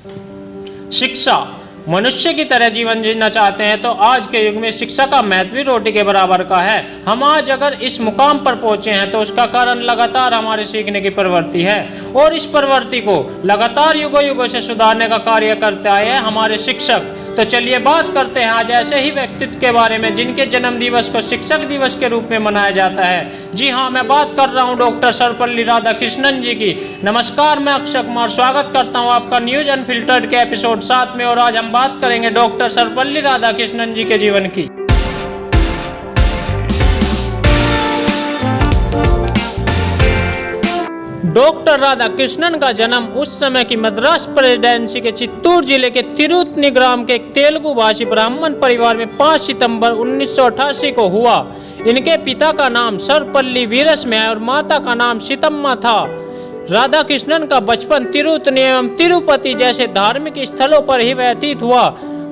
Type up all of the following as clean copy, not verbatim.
शिक्षा मनुष्य की तरह जीवन जीना चाहते हैं तो आज के युग में शिक्षा का महत्व भी रोटी के बराबर का है। हम आज अगर इस मुकाम पर पहुंचे हैं तो उसका कारण लगातार हमारे सीखने की प्रवृत्ति है और इस प्रवृत्ति को लगातार युगों युगों से सुधारने का कार्य करते आए हैं हमारे शिक्षक। तो चलिए बात करते हैं आज ऐसे ही व्यक्तित्व के बारे में जिनके जन्म दिवस को शिक्षक दिवस के रूप में मनाया जाता है। जी हाँ, मैं बात कर रहा हूँ डॉक्टर सर्वपल्ली राधाकृष्णन जी की। नमस्कार, मैं अक्षय कुमार स्वागत करता हूँ आपका न्यूज अनफिल्टर्ड के एपिसोड 7 में। और आज हम बात करेंगे डॉक्टर सर्वपल्ली राधाकृष्णन जी के जीवन की। डॉक्टर राधाकृष्णन का जन्म उस समय की मद्रास प्रेसिडेंसी के चित्तूर जिले के तिरुतनी ग्राम के एक तेलुगु भाषी ब्राह्मण परिवार में 5 सितंबर 1988 को हुआ। इनके पिता का नाम सर्वपल्ली वीरस्मय और माता का नाम सीतम्मा था। राधाकृष्णन का बचपन तिरुतनी एवं तिरुपति जैसे धार्मिक स्थलों पर ही व्यतीत हुआ।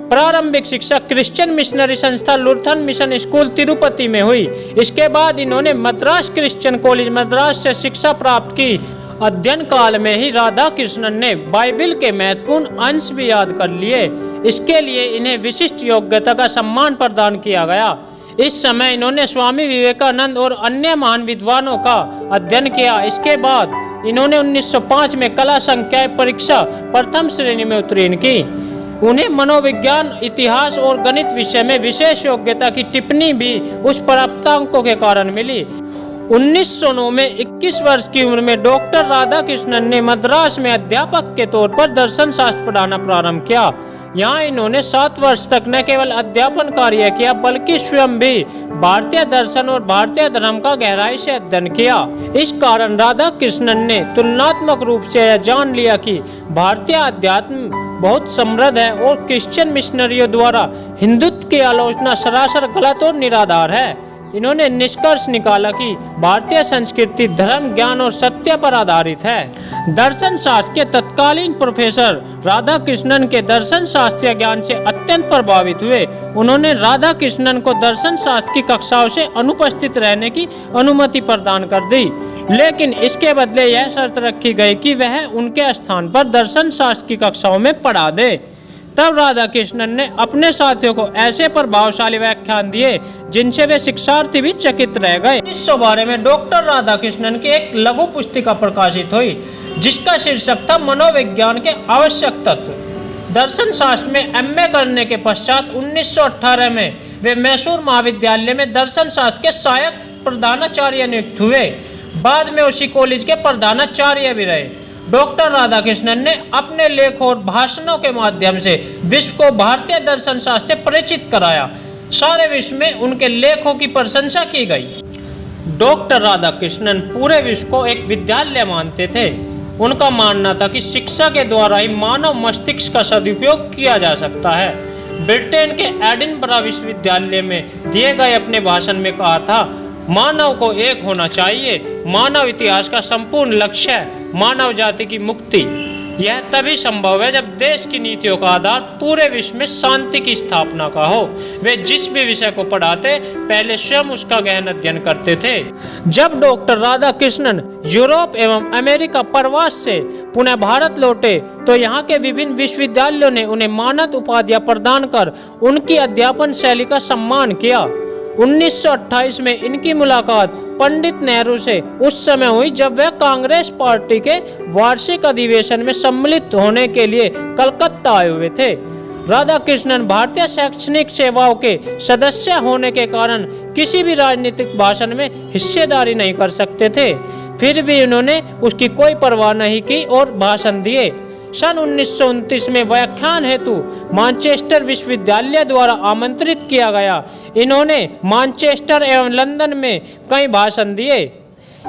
प्रारंभिक शिक्षा क्रिश्चियन मिशनरी संस्था लुथरन मिशन स्कूल तिरुपति में हुई। इसके बाद इन्होंने मद्रास क्रिश्चियन कॉलेज मद्रास से शिक्षा प्राप्त की। अध्ययन काल में ही राधाकृष्णन ने बाइबिल के महत्वपूर्ण अंश भी याद कर लिए। इसके लिए इन्हें विशिष्ट योग्यता का सम्मान प्रदान किया गया। इस समय इन्होंने स्वामी विवेकानंद और अन्य महान विद्वानों का अध्ययन किया। इसके बाद इन्होंने 1905 में कला संकाय परीक्षा प्रथम श्रेणी में उत्तीर्ण की। उन्हें मनोविज्ञान, इतिहास और गणित विषय में विशेष योग्यता की टिप्पणी भी उच्च प्राप्तांकों के कारण मिली। 1909 में 21 वर्ष की उम्र में डॉक्टर राधाकृष्णन ने मद्रास में अध्यापक के तौर पर दर्शन शास्त्र पढ़ाना प्रारंभ किया। यहाँ इन्होंने 7 वर्ष तक न केवल अध्यापन कार्य किया बल्कि स्वयं भी भारतीय दर्शन और भारतीय धर्म का गहराई से अध्ययन किया। इस कारण राधाकृष्णन ने तुलनात्मक रूप से यह जान लिया कि भारतीय अध्यात्म बहुत समृद्ध है और क्रिश्चियन मिशनरियों द्वारा हिंदुत्व की आलोचना सरासर गलत और निराधार है। इन्होंने निष्कर्ष निकाला कि भारतीय संस्कृति धर्म, ज्ञान और सत्य पर आधारित है। दर्शन शास्त्र के तत्कालीन प्रोफेसर राधाकृष्णन के दर्शन शास्त्रीय ज्ञान से अत्यंत प्रभावित हुए। उन्होंने राधाकृष्णन को दर्शन शास्त्र की कक्षाओं से अनुपस्थित रहने की अनुमति प्रदान कर दी, लेकिन इसके बदले यह शर्त रखी गई कि वह उनके स्थान पर दर्शन शास्त्र की कक्षाओं में पढ़ा दे। तब राधाकृष्णन ने अपने साथियों को ऐसे प्रभावशाली व्याख्यान दिए जिनसे वे शिक्षार्थी भी चकित रह गए। 1912 में डॉक्टर राधाकृष्णन की एक लघु पुस्तिका प्रकाशित हुई जिसका शीर्षक था मनोविज्ञान के आवश्यक तत्व। दर्शन शास्त्र में एमए करने के पश्चात 1918 में वे मैसूर महाविद्यालय में दर्शन शास्त्र के सहायक प्रधानाचार्य नियुक्त हुए। बाद में उसी कॉलेज के प्रधानाचार्य भी रहे। डॉक्टर राधाकृष्णन ने अपने लेख और भाषणों के माध्यम से विश्व को भारतीय दर्शन शास्त्र से परिचित कराया। सारे विश्व में उनके लेखों की प्रशंसा की गई। डॉक्टर राधाकृष्णन पूरे विश्व को एक विद्यालय मानते थे। उनका मानना था कि शिक्षा के द्वारा ही मानव मस्तिष्क का सदुपयोग किया जा सकता है। ब्रिटेन के एडिनबरा विश्वविद्यालय में दिए गए अपने भाषण में कहा था, मानव को एक होना चाहिए। मानव इतिहास का संपूर्ण लक्ष्य है मानव जाति की मुक्ति। यह तभी संभव है जब देश की नीतियों का आधार पूरे विश्व में शांति की स्थापना का हो। वे जिस भी विषय को पढ़ाते पहले स्वयं उसका गहन अध्ययन करते थे। जब डॉक्टर राधाकृष्णन यूरोप एवं अमेरिका प्रवास से पुनः भारत लौटे तो यहाँ के विभिन्न विश्वविद्यालयों ने उन्हें मानद उपाधियां प्रदान कर उनकी अध्यापन शैली का सम्मान किया। 1928 में इनकी मुलाकात पंडित नेहरू से उस समय हुई जब वे कांग्रेस पार्टी के वार्षिक अधिवेशन में सम्मिलित होने के लिए कलकत्ता आए हुए थे। राधाकृष्णन भारतीय शैक्षणिक सेवाओं के सदस्य होने के कारण किसी भी राजनीतिक भाषण में हिस्सेदारी नहीं कर सकते थे, फिर भी उन्होंने उसकी कोई परवाह नहीं की और भाषण दिए। सन 1929 में व्याख्यान हेतु मैनचेस्टर विश्वविद्यालय द्वारा आमंत्रित किया गया। इन्होंने मैनचेस्टर एवं लंदन में कई भाषण दिए।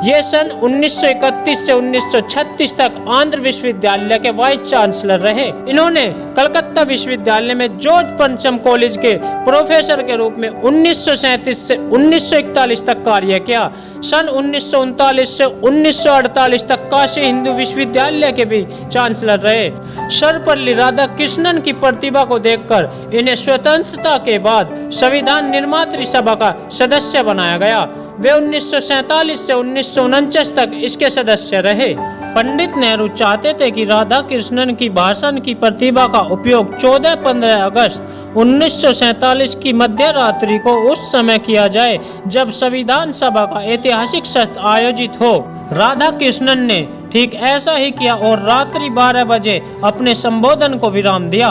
ये सन 1931 से 1936 तक आंध्र विश्वविद्यालय के वाइस चांसलर रहे। इन्होंने कलकत्ता विश्वविद्यालय में जॉर्ज पंचम कॉलेज के प्रोफेसर के रूप में 1937 से 1941 तक कार्य किया। सन 1939 से 1948 तक काशी हिंदू विश्वविद्यालय के भी चांसलर रहे। सर्वपल्ली राधाकृष्णन की प्रतिभा को देखकर इन्हें स्वतंत्रता के बाद संविधान निर्मात्री सभा का सदस्य बनाया गया। वे 1947 से 1949 तक इसके सदस्य रहे। पंडित नेहरू चाहते थे कि राधा कृष्णन की भाषण की प्रतिभा का उपयोग 14-15 अगस्त 1947 की मध्य रात्रि को उस समय किया जाए जब संविधान सभा का ऐतिहासिक सत्र आयोजित हो। राधा कृष्णन ने ठीक ऐसा ही किया और रात्रि 12 बजे अपने संबोधन को विराम दिया।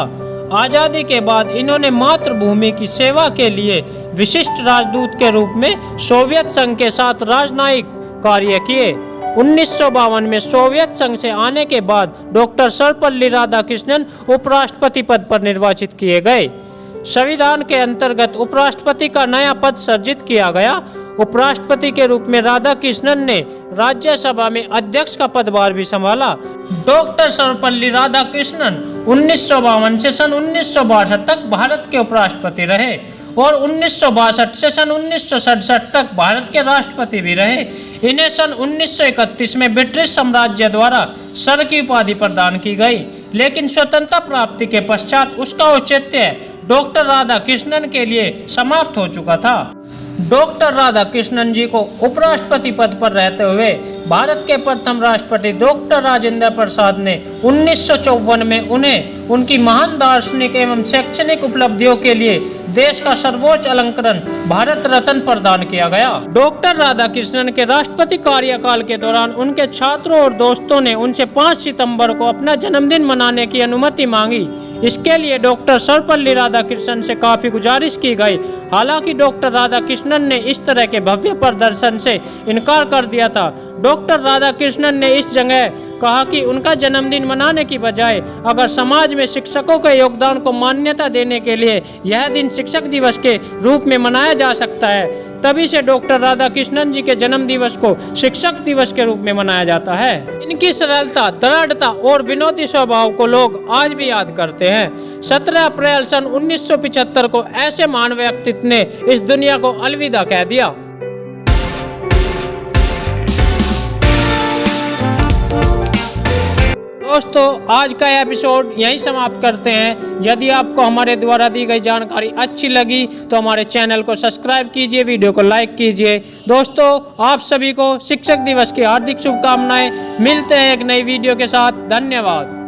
आजादी के बाद इन्होंने मातृभूमि की सेवा के लिए विशिष्ट राजदूत के रूप में सोवियत संघ के साथ राजनयिक कार्य किए। 1952 में सोवियत संघ से आने के बाद डॉक्टर सर्वपल्ली राधाकृष्णन उपराष्ट्रपति पद पर निर्वाचित किए गए। संविधान के अंतर्गत उपराष्ट्रपति का नया पद सृजित किया गया। उपराष्ट्रपति के रूप में राधाकृष्णन ने राज्यसभा में अध्यक्ष का पदभार भी संभाला। डॉक्टर सर्वपल्ली राधाकृष्णन 1952 से सन 1962 तक भारत के उपराष्ट्रपति रहे और 1962 से सन 1967 तक भारत के राष्ट्रपति भी रहे। इन्हें सन 1931 में ब्रिटिश साम्राज्य द्वारा सर की उपाधि प्रदान की गई, लेकिन स्वतंत्रता प्राप्ति के पश्चात उसका औचित्य डॉक्टर राधाकृष्णन के लिए समाप्त हो चुका था। डॉक्टर राधाकृष्णन जी को उपराष्ट्रपति पद पर रहते हुए भारत के प्रथम राष्ट्रपति डॉक्टर राजेंद्र प्रसाद ने 1954 में उन्हें उनकी महान दार्शनिक एवं शैक्षणिक उपलब्धियों के लिए देश का सर्वोच्च अलंकरण भारत रत्न प्रदान किया गया। डॉक्टर राधाकृष्णन के राष्ट्रपति कार्यकाल के दौरान उनके छात्रों और दोस्तों ने उनसे 5 सितंबर को अपना जन्मदिन मनाने की अनुमति मांगी। इसके लिए डॉक्टर सर्वपल्ली राधाकृष्णन से काफी गुजारिश की गई। हालांकि डॉक्टर राधाकृष्णन ने इस तरह के भव्य प्रदर्शन से इनकार कर दिया था। डॉक्टर राधाकृष्णन ने इस जगह कहा कि उनका जन्मदिन मनाने की बजाय अगर समाज में शिक्षकों के योगदान को मान्यता देने के लिए यह दिन शिक्षक दिवस के रूप में मनाया जा सकता है, तभी से डॉक्टर राधाकृष्णन जी के जन्म दिवस को शिक्षक दिवस के रूप में मनाया जाता है। इनकी सरलता, दृढ़ता और विनोदी स्वभाव को लोग आज भी याद करते हैं। 17 अप्रैल सन 1975 को ऐसे महान व्यक्तित्व ने इस दुनिया को अलविदा कह दिया। दोस्तों, आज का एपिसोड यहीं समाप्त करते हैं। यदि आपको हमारे द्वारा दी गई जानकारी अच्छी लगी तो हमारे चैनल को सब्सक्राइब कीजिए, वीडियो को लाइक कीजिए। दोस्तों, आप सभी को शिक्षक दिवस की हार्दिक शुभकामनाएं। मिलते हैं एक नई वीडियो के साथ। धन्यवाद।